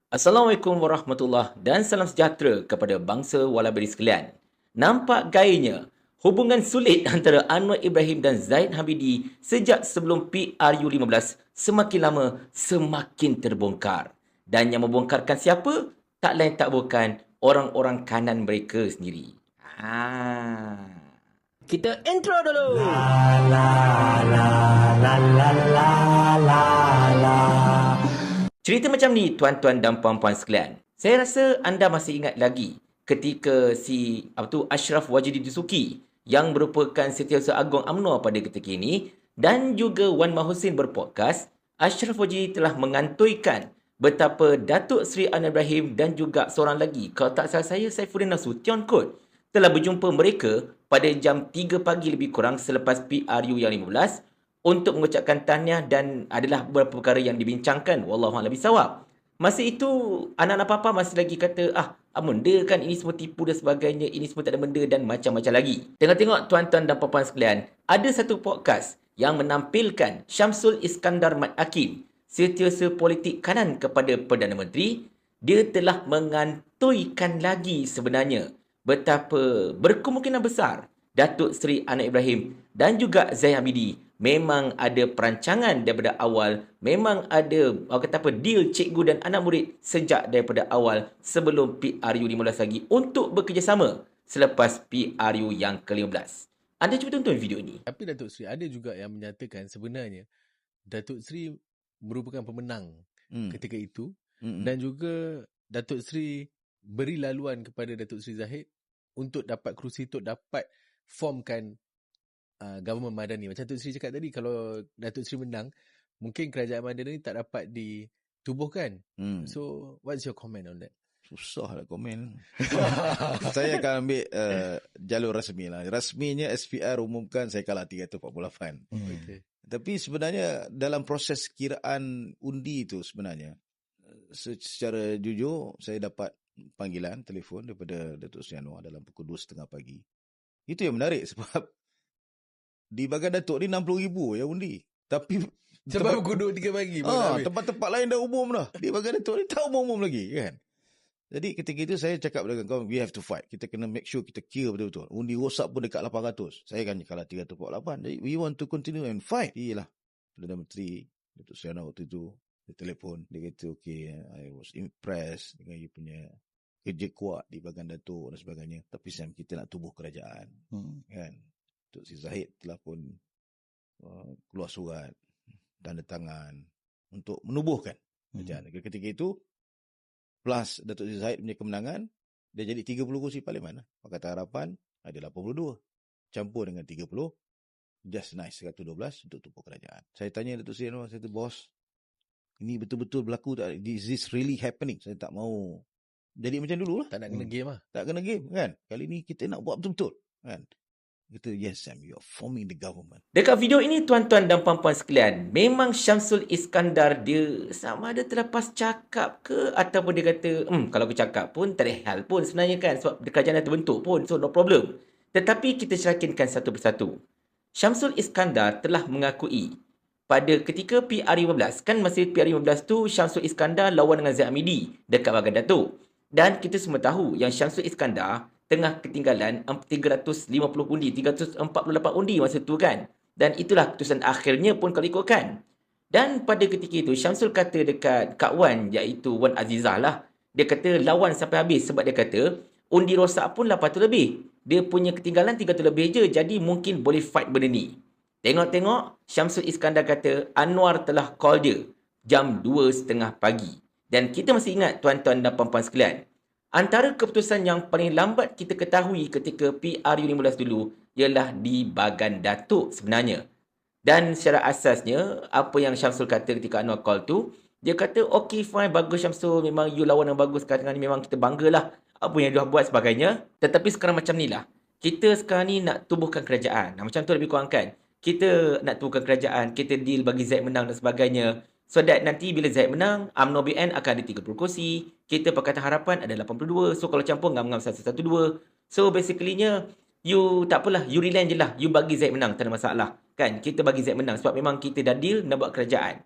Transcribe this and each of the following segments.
Assalamualaikum warahmatullahi dan salam sejahtera kepada bangsa Walaberi sekalian. Nampak gayanya, hubungan sulit antara Anwar Ibrahim dan Zaid Hamidi sejak sebelum PRU15 semakin lama semakin terbongkar. Dan yang membongkarkan siapa? Tak lain tak bukan orang-orang kanan mereka sendiri. Kita intro dulu. Cerita macam ni tuan-tuan dan puan-puan sekalian. Saya rasa anda masih ingat lagi ketika Ashraf Wajidi Dusuki yang merupakan Setiausaha Agung UMNO pada ketika ini dan juga Wan Mahusin berpodcast, Ashraf Wajidi telah mengantuikan betapa Datuk Seri Anwar Ibrahim dan juga seorang lagi, kalau tak salah saya, Saifuddin Nasution kot, telah berjumpa mereka pada jam 3 pagi lebih kurang selepas PRU yang 15 untuk mengucapkan tahniah dan adalah beberapa perkara yang dibincangkan. Wallahualam bisawab. Masa itu, anak-anak papa masih lagi kata, benda kan ini semua tipu dan sebagainya, ini semua tak ada benda dan macam-macam lagi. Tengok-tengok tuan-tuan dan puan-puan sekalian, ada satu podcast yang menampilkan Syamsul Iskandar Mat Hakim, setiausaha politik kanan kepada Perdana Menteri. Dia telah mengantuikan lagi sebenarnya betapa berkemungkinan besar Datuk Seri Anwar Ibrahim dan juga Zaid Hamidi memang ada perancangan daripada awal, memang ada deal cikgu dan anak murid sejak daripada awal sebelum PRU 15 lagi untuk bekerjasama selepas PRU yang ke-15. Anda cuba tonton video ini. Tapi Datuk Seri ada juga yang menyatakan sebenarnya Datuk Seri merupakan pemenang ketika itu dan juga Datuk Seri beri laluan kepada Datuk Seri Zahid untuk dapat kerusi, untuk dapat formkan government madani. Macam Datuk Seri cakap tadi, kalau Datuk Seri menang, mungkin kerajaan madani tak dapat ditubuhkan. So, what's your comment on that? Susah lah komen. Saya akan ambil jalur rasmi lah. Rasminya SPR umumkan saya kalah 348. Okay. Tapi sebenarnya dalam proses kiraan undi itu sebenarnya, secara jujur saya dapat panggilan telefon daripada Datuk Seri Anwar dalam pukul 2.30 pagi. Itu yang menarik sebab di Bagan Datuk ni 60,000 yang undi. Tapi sebab pukul 2-3 pagi. Tempat-tempat lain dah umum dah. Di Bagan Datuk ni tak umum lagi kan. Jadi ketika itu saya cakap dengan kawan, we have to fight. Kita kena make sure kita kira betul-betul. Undi rosak pun dekat 800. Saya kan kalah 348. Jadi we want to continue and fight. Iyalah. Perdana Menteri Datuk Seri Anwar waktu itu dia telefon. Dia kata okay, I was impressed dengan you punya kerja kuat di Bagan Datuk dan sebagainya. Tapi Sam, kita nak tubuh kerajaan. Kan. Datuk Seri Zahid telah pun keluar surat, tanda tangan untuk menubuhkan kerajaan. Ketika itu, plus Datuk Seri Zahid punya kemenangan, dia jadi 30 kursi parlimen. Pakatan Harapan ada 82. Campur dengan 30, just nice 112 untuk tubuh kerajaan. Saya tanya Datuk Seri Anwar, saya kata, bos, ini betul-betul berlaku tak? Is this really happening? Saya tak mau jadi macam dulu lah. Tak nak kena game lah. Tak kena game kan. Kali ni kita nak buat betul-betul kan. Kata, yes Sam, you are forming the government. Dekat video ini tuan-tuan dan puan-puan sekalian, memang Syamsul Iskandar dia sama ada terlepas cakap ke ataupun dia kata, kalau aku cakap pun tak ada hal pun sebenarnya kan sebab kerajaan dah terbentuk pun, so no problem. Tetapi kita ceritakan satu persatu. Syamsul Iskandar telah mengakui pada ketika PRU15, kan masa PRU15 tu Syamsul Iskandar lawan dengan Zaid Hamidi dekat Bagan Datuk. Dan kita semua tahu yang Syamsul Iskandar tengah ketinggalan 350 undi, 348 undi masa tu kan. Dan itulah keputusan akhirnya pun kalau ikutkan. Dan pada ketika itu, Syamsul kata dekat Kak Wan, iaitu Wan Azizah lah. Dia kata lawan sampai habis sebab dia kata undi rosak pun 800 lebih. Dia punya ketinggalan 300 lebih je, jadi mungkin boleh fight benda ni. Tengok-tengok, Syamsul Iskandar kata Anwar telah call dia jam 2.30 pagi. Dan kita masih ingat tuan-tuan dan puan-puan sekalian, antara keputusan yang paling lambat kita ketahui ketika PRU15 dulu ialah di Bagan Datuk sebenarnya. Dan secara asasnya, apa yang Syamsul kata ketika Anwar call tu, dia kata, okay fine, bagus Syamsul, memang you lawan yang bagus sekarang ni, memang kita banggalah apa yang dia buat sebagainya. Tetapi sekarang macam ni lah. Kita sekarang ni nak tubuhkan kerajaan. Macam tu lebih kurang kan. Kita nak tubuhkan kerajaan, kita deal bagi Zaid menang dan sebagainya. So that nanti bila Zaid menang, UMNO BN akan ada 30 kursi. Kita Pakatan Harapan ada 82. So kalau campur, ngam-ngam 112. So basically-nya, you tak apalah, you relax je lah. You bagi Zaid menang, tak ada masalah. Kan? Kita bagi Zaid menang sebab memang kita dah deal nak buat kerajaan.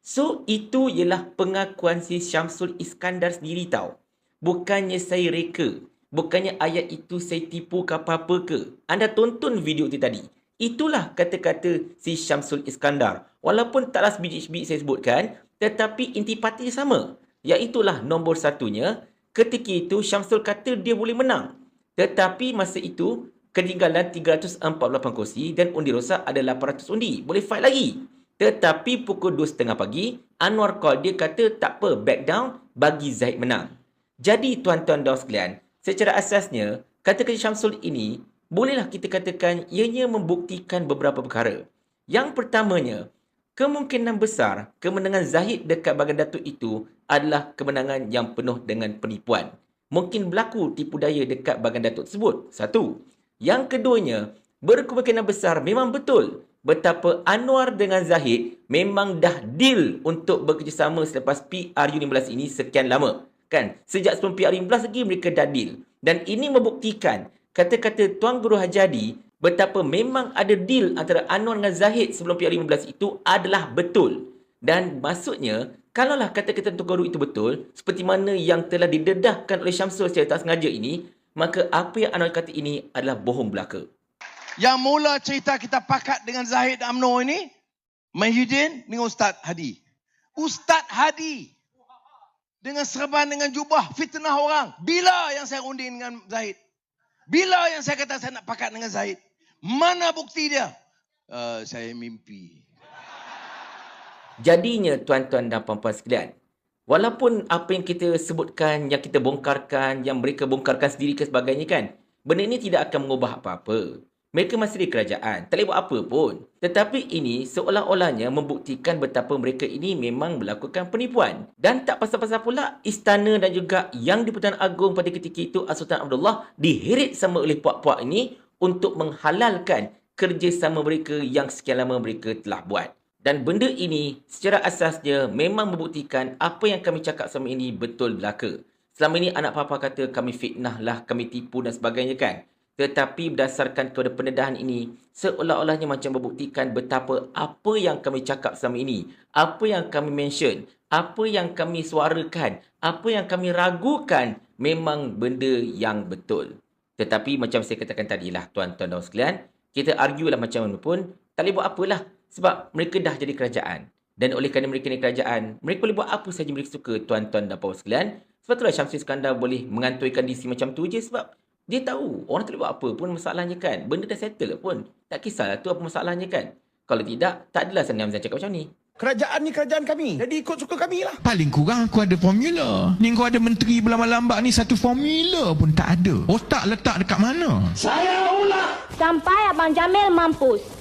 So, itu ialah pengakuan si Syamsul Iskandar sendiri tau. Bukannya saya reka. Bukannya ayat itu saya tipu ke apa-apa ke. Anda tonton video itu tadi. Itulah kata-kata si Syamsul Iskandar. Walaupun taklah sebiji-sebiji saya sebutkan, tetapi intipati sama. Iaitulah nombor satunya, ketika itu Syamsul kata dia boleh menang. Tetapi masa itu, ketinggalan 348 kursi dan undi rosak ada 800 undi. Boleh fight lagi. Tetapi pukul 2.30 pagi, Anwar call dia kata tak apa, back down, bagi Zahid menang. Jadi tuan-tuan dan sekalian, secara asasnya, kata-kata Syamsul ini, bolehlah kita katakan ianya membuktikan beberapa perkara. Yang pertamanya, kemungkinan besar kemenangan Zahid dekat bahagian Datuk itu adalah kemenangan yang penuh dengan penipuan. Mungkin berlaku tipu daya dekat bahagian Datuk tersebut. Satu. Yang keduanya, berkemungkinan besar memang betul betapa Anwar dengan Zahid memang dah deal untuk bekerjasama selepas PRU15 ini sekian lama. Kan? Sejak sebelum PRU15 lagi mereka dah deal. Dan ini membuktikan kata-kata Tuan Guru Hajadi betapa memang ada deal antara Anwar dengan Zahid sebelum PRU15 itu adalah betul. Dan maksudnya, kalaulah kata-kata Tuan Guru itu betul, seperti mana yang telah didedahkan oleh Syamsul secara tak sengaja ini, maka apa yang Anwar kata ini adalah bohong belaka. Yang mula cerita kita pakat dengan Zahid UMNO ini, Mahyudin dengan Ustaz Hadi. Ustaz Hadi dengan serban dengan jubah fitnah orang. Bila yang saya runding dengan Zahid? Bila yang saya kata saya nak pakat dengan Zahid? Mana bukti dia? Saya mimpi. Jadinya tuan-tuan dan puan-puan sekalian, walaupun apa yang kita sebutkan, yang kita bongkarkan, yang mereka bongkarkan sendiri ke sebagainya kan, benda ini tidak akan mengubah apa-apa. Mereka masih di kerajaan, tak boleh buat apa pun. Tetapi ini seolah-olahnya membuktikan betapa mereka ini memang melakukan penipuan. Dan tak pasal-pasal pula istana dan juga yang di-Pertuan Agong pada ketika itu Sultan Abdullah diheret sama oleh puak-puak ini untuk menghalalkan kerjasama mereka yang sekian lama mereka telah buat. Dan benda ini secara asasnya memang membuktikan apa yang kami cakap selama ini betul belaka. Selama ini anak papa kata kami fitnah lah, kami tipu dan sebagainya kan. Tetapi berdasarkan kepada pendedahan ini, seolah-olahnya macam membuktikan betapa apa yang kami cakap selama ini, apa yang kami mention, apa yang kami suarakan, apa yang kami ragukan, memang benda yang betul. Tetapi macam saya katakan tadilah, tuan-tuan dan sekalian, kita argue lah macam mana pun, tak boleh buat apalah. Sebab mereka dah jadi kerajaan. Dan oleh kerana mereka ni kerajaan, mereka boleh buat apa sahaja mereka suka, tuan-tuan dan puan sekalian. Sebab itulah Syamsul Iskandar boleh mengantuikan diri macam tu je sebab dia tahu orang tak boleh buat apa pun masalahnya kan. Benda dah settle pun. Tak kisahlah tu apa masalahnya kan. Kalau tidak, tak adalah Sani Hamzah cakap macam ni. Kerajaan ni kerajaan kami. Jadi ikut suka kami lah. Paling kurang aku ada formula. Ni kau ada menteri berlambak-lambak ni satu formula pun tak ada. Otak letak dekat mana? Saya ulang. Sampai Abang Jamil mampus.